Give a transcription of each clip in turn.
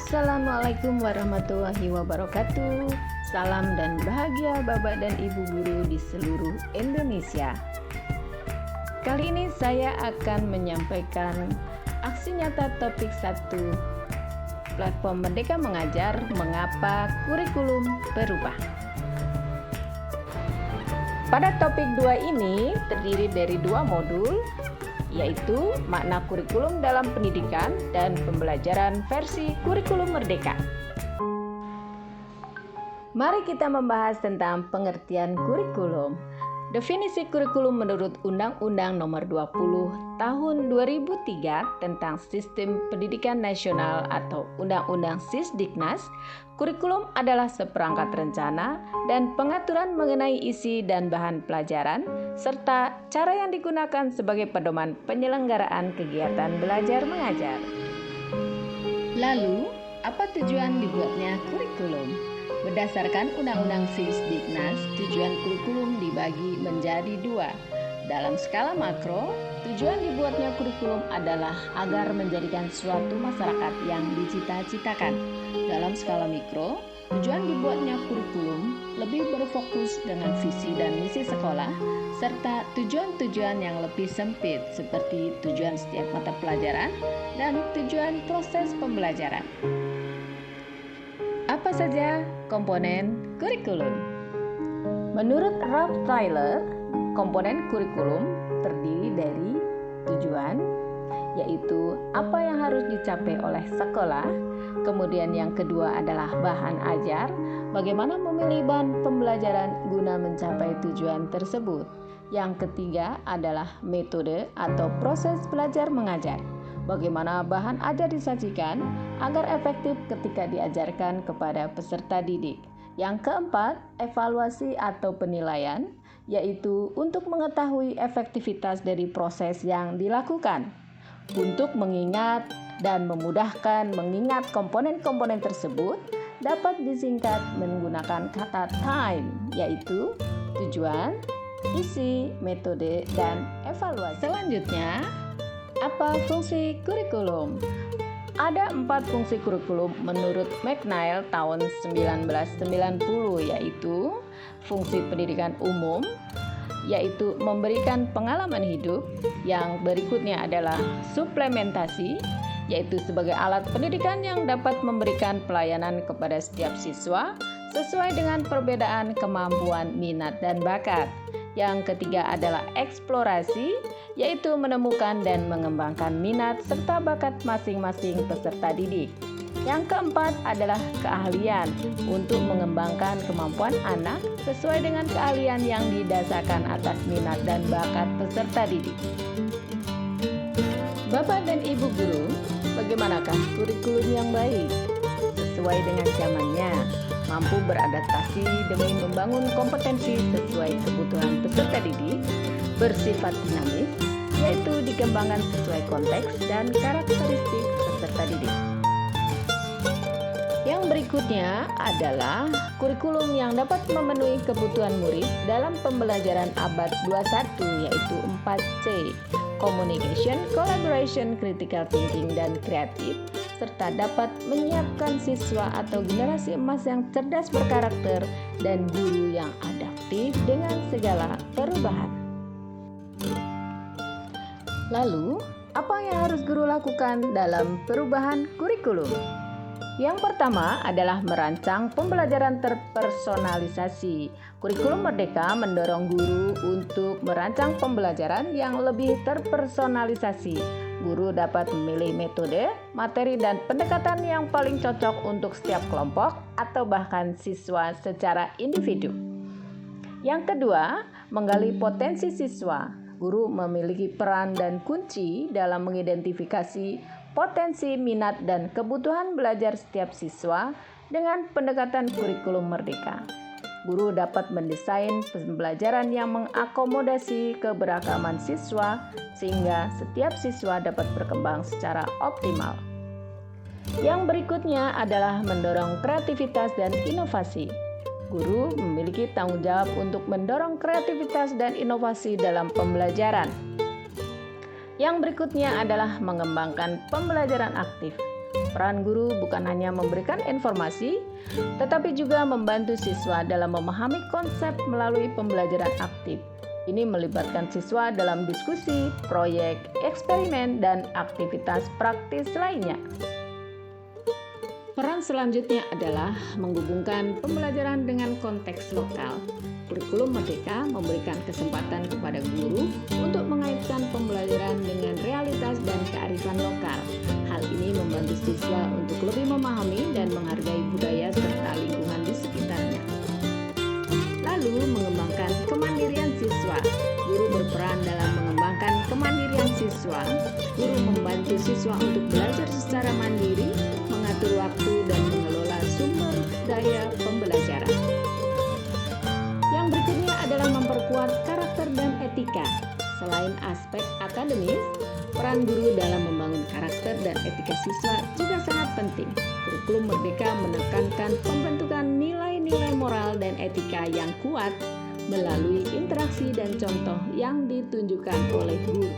Assalamualaikum warahmatullahi wabarakatuh. Salam dan bahagia Bapak dan Ibu guru di seluruh Indonesia. Kali ini saya akan menyampaikan aksi nyata topik 1 platform Merdeka Mengajar, mengapa kurikulum berubah. Pada topik 2 ini terdiri dari 2 modul, yaitu makna kurikulum dalam pendidikan dan pembelajaran versi kurikulum merdeka. Mari kita membahas tentang pengertian kurikulum. Definisi kurikulum menurut Undang-Undang Nomor 20 Tahun 2003 tentang Sistem Pendidikan Nasional atau Undang-Undang Sisdiknas, kurikulum adalah seperangkat rencana dan pengaturan mengenai isi dan bahan pelajaran serta cara yang digunakan sebagai pedoman penyelenggaraan kegiatan belajar mengajar. Lalu, apa tujuan dibuatnya kurikulum? Berdasarkan Undang-Undang Sisdiknas, tujuan kurikulum dibagi menjadi 2. Dalam skala makro, tujuan dibuatnya kurikulum adalah agar menjadikan suatu masyarakat yang dicita-citakan. Dalam skala mikro, tujuan dibuatnya kurikulum lebih berfokus dengan visi dan misi sekolah, serta tujuan-tujuan yang lebih sempit seperti tujuan setiap mata pelajaran dan tujuan proses pembelajaran. Apa saja komponen kurikulum? Menurut Ralph Tyler, komponen kurikulum terdiri dari tujuan, yaitu apa yang harus dicapai oleh sekolah. Kemudian yang kedua adalah bahan ajar, bagaimana memilih bahan pembelajaran guna mencapai tujuan tersebut. Yang ketiga adalah metode atau proses belajar mengajar. Bagaimana bahan ajar disajikan agar efektif ketika diajarkan kepada peserta didik. Yang keempat, evaluasi atau penilaian, yaitu untuk mengetahui efektivitas dari proses yang dilakukan. Untuk mengingat dan memudahkan mengingat komponen-komponen tersebut dapat disingkat menggunakan kata time, yaitu tujuan, isi, metode, dan evaluasi. Selanjutnya, apa fungsi kurikulum? Ada 4 fungsi kurikulum menurut McNeil tahun 1990, yaitu fungsi pendidikan umum, yaitu memberikan pengalaman hidup. Yang berikutnya adalah suplementasi, yaitu sebagai alat pendidikan yang dapat memberikan pelayanan kepada setiap siswa sesuai dengan perbedaan kemampuan, minat, dan bakat. Yang ketiga adalah eksplorasi, yaitu menemukan dan mengembangkan minat serta bakat masing-masing peserta didik. Yang keempat adalah keahlian, untuk mengembangkan kemampuan anak sesuai dengan keahlian yang didasarkan atas minat dan bakat peserta didik. Bapak dan Ibu guru, bagaimanakah kurikulum yang baik? Sesuai dengan zamannya, mampu beradaptasi demi membangun kompetensi sesuai kebutuhan peserta didik, bersifat dinamis, yaitu dikembangkan sesuai konteks dan karakteristik peserta didik. Yang berikutnya adalah kurikulum yang dapat memenuhi kebutuhan murid dalam pembelajaran abad 21, yaitu 4C, Communication, Collaboration, Critical Thinking, dan Kreatif, serta dapat menyiapkan siswa atau generasi emas yang cerdas berkarakter dan guru yang adaptif dengan segala perubahan. Lalu, apa yang harus guru lakukan dalam perubahan kurikulum? Yang pertama adalah merancang pembelajaran terpersonalisasi. Kurikulum Merdeka mendorong guru untuk merancang pembelajaran yang lebih terpersonalisasi. Guru dapat memilih metode, materi, dan pendekatan yang paling cocok untuk setiap kelompok atau bahkan siswa secara individu. Yang kedua, menggali potensi siswa. Guru memiliki peran dan kunci dalam mengidentifikasi potensi, minat, dan kebutuhan belajar setiap siswa dengan pendekatan kurikulum merdeka. Guru dapat mendesain pembelajaran yang mengakomodasi keberagaman siswa sehingga setiap siswa dapat berkembang secara optimal. Yang berikutnya adalah mendorong kreativitas dan inovasi. Guru memiliki tanggung jawab untuk mendorong kreativitas dan inovasi dalam pembelajaran. Yang berikutnya adalah mengembangkan pembelajaran aktif. Peran guru bukan hanya memberikan informasi, tetapi juga membantu siswa dalam memahami konsep melalui pembelajaran aktif. Ini melibatkan siswa dalam diskusi, proyek, eksperimen, dan aktivitas praktis lainnya. Peran selanjutnya adalah menghubungkan pembelajaran dengan konteks lokal. Kurikulum Merdeka memberikan kesempatan kepada guru untuk mengaitkan pembelajaran dengan realitas dan kearifan lokal. Hal ini membantu siswa untuk lebih memahami dan menghargai budaya serta lingkungan di sekitarnya. Lalu, mengembangkan kemandirian siswa. Guru berperan dalam mengembangkan kemandirian siswa. Guru membantu siswa untuk belajar secara mandiri, mengatur waktu, dan mengelola sumber daya pembelajaran. Yang berikutnya adalah memperkuat karakter dan etika. Selain aspek akademis, peran guru dalam membangun karakter dan etika siswa juga sangat penting. Kurikulum Merdeka menekankan pembentukan nilai-nilai moral dan etika yang kuat melalui interaksi dan contoh yang ditunjukkan oleh guru.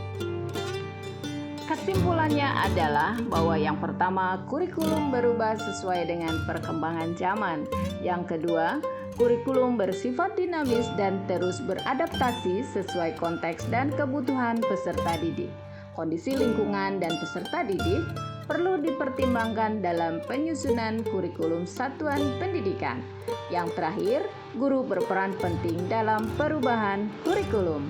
Kesimpulannya adalah bahwa yang pertama, kurikulum berubah sesuai dengan perkembangan zaman. Yang kedua, kurikulum bersifat dinamis dan terus beradaptasi sesuai konteks dan kebutuhan peserta didik. Kondisi lingkungan dan peserta didik perlu dipertimbangkan dalam penyusunan kurikulum satuan pendidikan. Yang terakhir, guru berperan penting dalam perubahan kurikulum.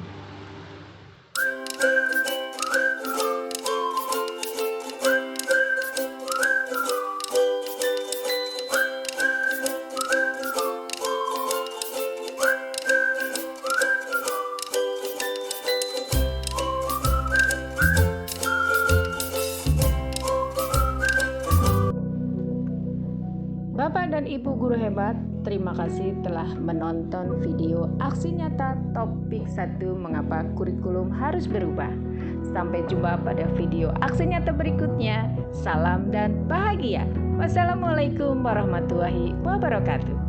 Bapak dan Ibu guru hebat, terima kasih telah menonton video aksi nyata topik 1 mengapa kurikulum harus berubah. Sampai jumpa pada video aksi nyata berikutnya. Salam dan bahagia. Wassalamualaikum warahmatullahi wabarakatuh.